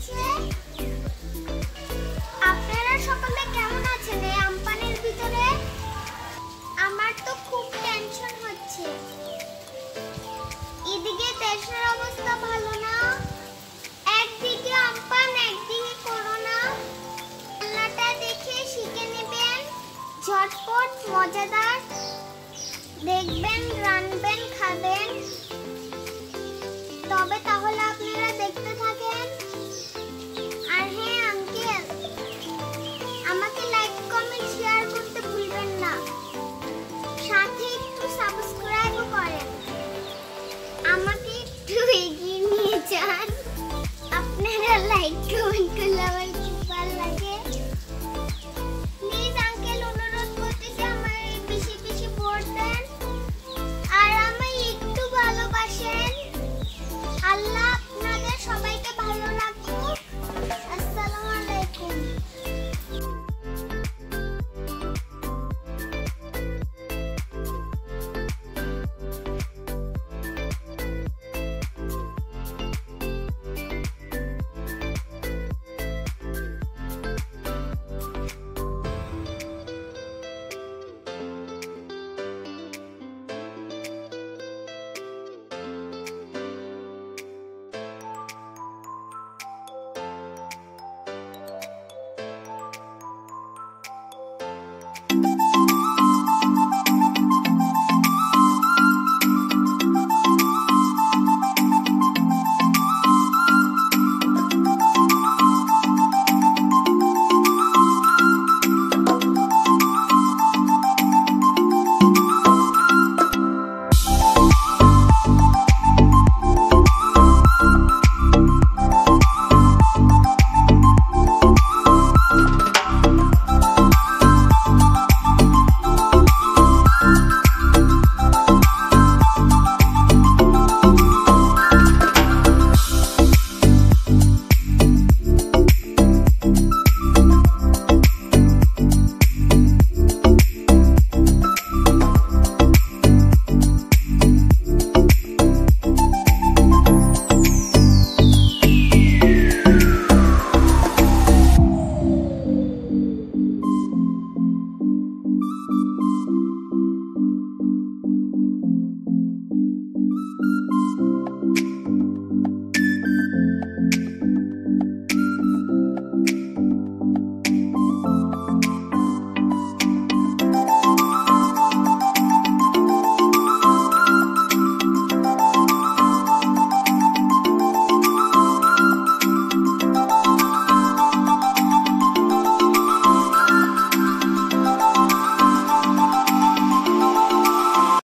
হচ্ছে। আপনারা সকলে কেমন আছেন এই আমপানের ভিতরে? আমার তো খুব টেনশন হচ্ছে। এদিকে দেশের অবস্থা ভালো না, একদিকে আমপান একদিকে করোনা। রান্নাটা দেখে শিখে নেবেন, ঝটপট মজাদার, দেখবেন রানবেন খাবেন। তবে তাহলে আপনারা দেখতে থাকেন। আর হ্যাঁ আঙ্কেল, আমাকে লাইক কমেন্ট শেয়ার করতে ভুলবেন না, সাথে একটু সাবস্ক্রাইবও করেন। আমাকে একটু এগিয়ে নিয়ে যান, আপনারা লাইক কমেন্ট